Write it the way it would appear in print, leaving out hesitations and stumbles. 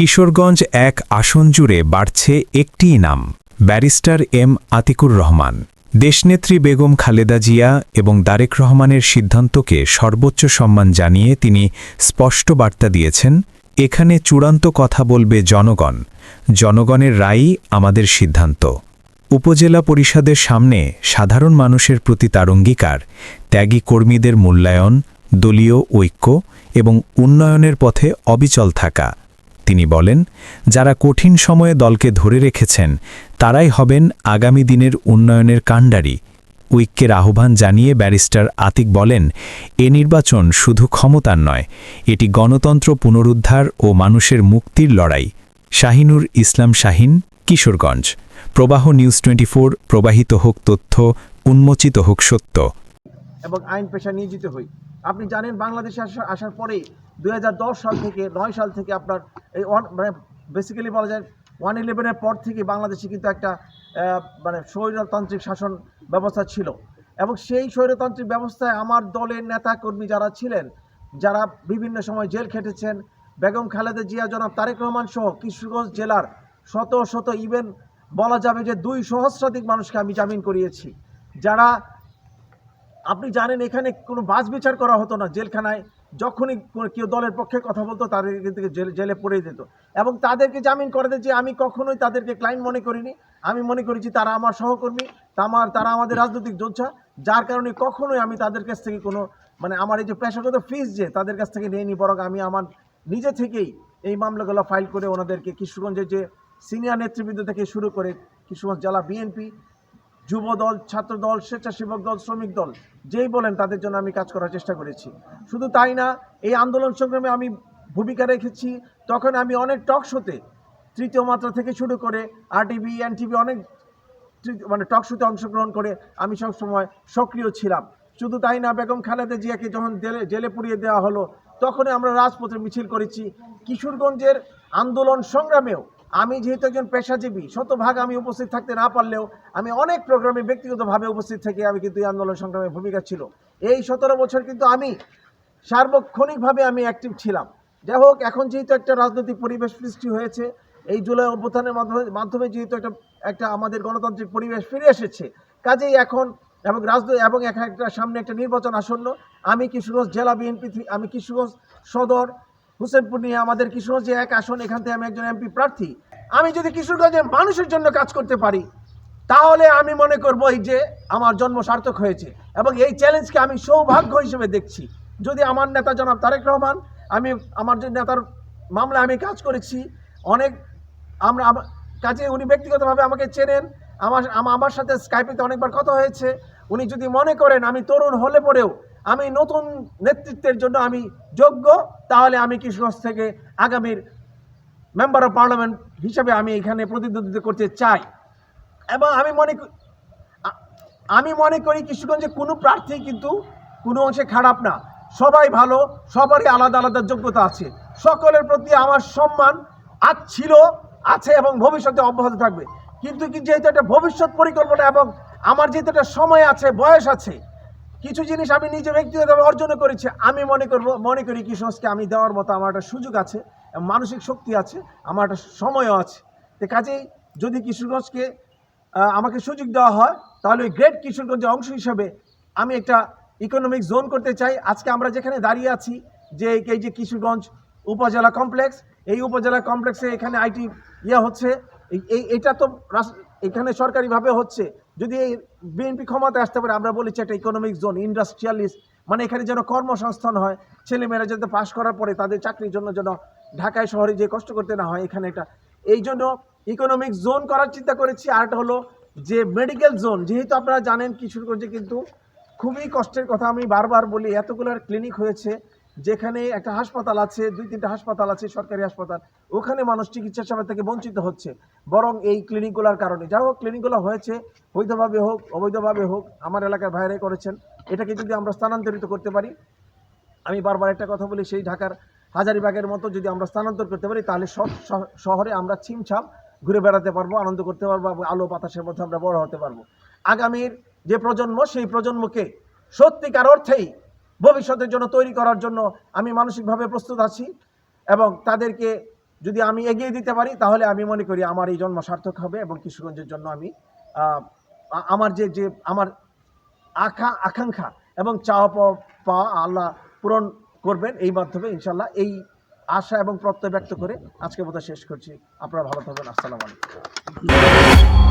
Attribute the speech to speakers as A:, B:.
A: কিশোরগঞ্জ এক আসন জুড়ে বাড়ছে একটিই নাম, ব্যারিস্টার এম আতিকুর রহমান। দেশনেত্রী বেগম খালেদা জিয়া এবং তারেক রহমানের সিদ্ধান্তকে সর্বোচ্চ সম্মান জানিয়ে তিনি স্পষ্ট বার্তা দিয়েছেন, এখানে চূড়ান্ত কথা বলবে জনগণ, জনগণের রায়ই আমাদের সিদ্ধান্ত। উপজেলা পরিষদের সামনে সাধারণ মানুষের প্রতি তার অঙ্গীকার, ত্যাগী কর্মীদের মূল্যায়ন, দলীয় ঐক্য এবং উন্নয়নের পথে অবিচল থাকা। তিনি বলেন, যারা কঠিন সময়ে দলকে ধরে রেখেছেন তারাই হবেন আগামী দিনের উন্নয়নের কাণ্ডারি। ঐক্যের আহ্বান জানিয়ে ব্যারিস্টার আতিক বলেন, এ নির্বাচন শুধু ক্ষমতার নয়, এটি গণতন্ত্র পুনরুদ্ধার ও মানুষের মুক্তির লড়াই। শাহিনুর ইসলাম শাহিন, কিশোরগঞ্জ। প্রবাহ নিউজ 24। প্রবাহিত হোক তথ্য, উন্মোচিত হোক সত্য।
B: এবং আইন পেশা নিয়োজিত হই। আপনি জানেন বাংলাদেশে আসার পরে 2010 সাল থেকে 9 সাল থেকে আপনার এই বেসিক্যালি বলা যায় 111-এর পর থেকে বাংলাদেশে কিন্তু একটা স্বৈরতান্ত্রিক শাসন ব্যবস্থা ছিল, এবং সেই স্বৈরতান্ত্রিক ব্যবস্থায় আমার দলের নেতাকর্মী যারা ছিলেন, যারা বিভিন্ন সময় জেল খেটেছেন, বেগম খালেদা জিয়া, জনাব তারেক রহমান সহ কিশোরগঞ্জ জেলার শত শত, ইভেন বলা যাবে যে 2 সহস্রাধিক মানুষকে আমি জামিন করিয়েছি। যারা আপনি জানেন এখানে কোনো বাছ বিচার করা হতো না, জেলখানায় যখনই কেউ দলের পক্ষে কথা বলতো তাদেরকে কিন্তু জেলে পড়িয়ে দিত, এবং তাদেরকে জামিন করাতে যে আমি কখনোই তাদেরকে ক্লায়েন্ট মনে করিনি। আমি মনে করেছি তারা আমার সহকর্মী, তারা আমাদের রাজনৈতিক যোদ্ধা, যার কারণে কখনোই আমি তাদের কাছ থেকে কোনো আমার এই যে পেশাগত ফিস যে তাদের কাছ থেকে নিয়ে নিই, বরং আমি আমার নিজে থেকেই এই মামলাগুলো ফাইল করে ওনাদেরকে কিশোরগঞ্জের যে সিনিয়র নেতৃবৃন্দ থেকে শুরু করে কিশোরগঞ্জ জেলা বিএনপি, যুব দল, ছাত্র দল, স্বেচ্ছাসেবক দল, শ্রমিক দল, যেই বলেন তাদের জন্য আমি কাজ করার চেষ্টা করেছি। শুধু তাই না, এই আন্দোলন সংগ্রামে আমি ভূমিকা রেখেছি। তখন আমি অনেক টক শোতে, তৃতীয় মাত্রা থেকে শুরু করে আরটিভি, এনটিভি, অনেক টক শোতে অংশগ্রহণ করে আমি সবসময় সক্রিয় ছিলাম। শুধু তাই না, বেগম খালেদা জিয়াকে যখন জেলে পুড়িয়ে দেওয়া হলো তখনই আমরা রাজপথে মিছিল করেছি। কিশোরগঞ্জের আন্দোলন সংগ্রামেও আমি যেহেতু একজন পেশাজীবী, শতভাগ আমি উপস্থিত থাকতে না পারলেও আমি অনেক প্রোগ্রামে ব্যক্তিগতভাবে উপস্থিত থেকে আমি কিন্তু এই আন্দোলন সংগ্রামের ভূমিকা ছিল। এই 17 বছর কিন্তু আমি সার্বক্ষণিকভাবে আমি অ্যাক্টিভ ছিলাম। যাই হোক, এখন যেহেতু একটা রাজনৈতিক পরিবেশ সৃষ্টি হয়েছে, এই জুলাই অভ্যুত্থানের মাধ্যমে যেহেতু একটা আমাদের গণতান্ত্রিক পরিবেশ ফিরে এসেছে, কাজেই এখন এবং একটা সামনে একটা নির্বাচন আসন্ন। আমি কিশোরগঞ্জ জেলা বিএনপি, আমি কিশোরগঞ্জ সদর হুসেনপুর নিয়ে আমাদের কিশোরগঞ্জে এক আসন, এখান থেকে আমি একজন এমপি প্রার্থী। আমি যদি কিশোরগঞ্জের মানুষের জন্য কাজ করতে পারি তাহলে আমি মনে করব এই যে আমার জন্ম সার্থক হয়েছে, এবং এই চ্যালেঞ্জকে আমি সৌভাগ্য হিসেবে দেখছি। যদি আমার নেতা জনাব তারেক রহমান, আমার যে নেতার মামলায় আমি কাজ করেছি অনেক, কাজে উনি ব্যক্তিগতভাবে আমাকে চেনেন, আমার সাথে স্কাইপেতে অনেকবার কথা হয়েছে। উনি যদি মনে করেন আমি তরুণ হলে পরেও আমি নতুন নেতৃত্বের জন্য আমি যোগ্য, তাহলে আমি কিশোরগঞ্জ থেকে আগামীর মেম্বার অফ পার্লামেন্ট হিসেবে আমি এখানে প্রতিদ্বন্দ্বিতা করতে চাই। এবং আমি মনে করি কিশোরগঞ্জে কোনো প্রার্থী কিন্তু কোনো অংশে খারাপ না, সবাই ভালো, সবারই আলাদা আলাদা যোগ্যতা আছে। সকলের প্রতি আমার সম্মান ছিল, আছে এবং ভবিষ্যতে অব্যাহত থাকবে। কিন্তু যেহেতু একটা ভবিষ্যৎ পরিকল্পনা এবং আমার যেহেতু একটা সময় আছে, বয়স আছে, কিছু জিনিস আমি নিজে ব্যক্তিগতভাবে অর্জন করেছি, আমি মনে করি কিশোরগঞ্জকে আমি দেওয়ার মতো আমার একটা সুযোগ আছে, মানসিক শক্তি আছে, আমার একটা সময়ও আছে। তো কাজেই যদি কিশোরগঞ্জকে আমাকে সুযোগ দেওয়া হয় তাহলে ওই গ্রেট কিশোরগঞ্জের অংশ হিসেবে আমি একটা ইকোনমিক জোন করতে চাই। আজকে আমরা যেখানে দাঁড়িয়ে আছি, যে এই যে কিশোরগঞ্জ উপজেলা কমপ্লেক্স, এই উপজেলা কমপ্লেক্সে এখানে আইটি হচ্ছে, এটা তো এখানে সরকারিভাবে হচ্ছে। যদি এই বিএনপি ক্ষমতায় আসতে পারে, আমরা বলেছি একটা ইকোনমিক জোন, ইন্ডাস্ট্রিয়ালিস্ট, এখানে যেন কর্মসংস্থান হয়, ছেলেমেয়েরা যাতে পাশ করার পরে তাদের চাকরির জন্য যেন ঢাকায় শহরে যে কষ্ট করতে না হয়, এখানে এটা এই জন্য ইকোনমিক জোন করার চিন্তা করেছি। আরেকটা হলো যে মেডিকেল জোন, যেহেতু আপনারা জানেন কিশোরগঞ্জে কিন্তু খুবই কষ্টের কথা আমি বারবার বলি, এতগুলো ক্লিনিক হয়েছে, যেখানে একটা হাসপাতাল আছে, 2-3টা হাসপাতাল আছে, সরকারি হাসপাতাল, ওখানে মানুষ চিকিৎসা সেবা থেকে বঞ্চিত হচ্ছে বরং এই ক্লিনিকগুলোর কারণে। যাই হোক, ক্লিনিকগুলো হয়েছে, বৈধভাবে হোক অবৈধভাবে হোক, আমার এলাকার ভাইরাই করেছেন, এটাকে যদি আমরা স্থানান্তরিত করতে পারি, আমি বারবার একটা কথা বলি, সেই ঢাকার হাজারীবাগের মতো যদি আমরা স্থানান্তর করতে পারি তাহলে সব শহরে আমরা ছিমছাম ঘুরে বেড়াতে পারবো, আনন্দ করতে পারবো, আলো বাতাসের মধ্যে আমরা বড় হতে পারবো। আগামীর যে প্রজন্ম, সেই প্রজন্মকে সত্যিকার অর্থেই ভবিষ্যতের জন্য তৈরি করার জন্য আমি মানসিকভাবে প্রস্তুত আছি, এবং তাদেরকে যদি আমি এগিয়ে দিতে পারি তাহলে আমি মনে করি আমার এই জন্ম সার্থক হবে এবং কিশোরগঞ্জের জন্য আমি আমার যে আমার আকাঙ্ক্ষা এবং চাওয়া পাওয়া আল্লাহ পূরণ করবেন এই মাধ্যমে ইনশাল্লাহ। এই আশা এবং প্রত্যয় ব্যক্ত করে আজকের মতো শেষ করছি। আপনারা ভালো থাকবেন। আসসালামু আলাইকুম।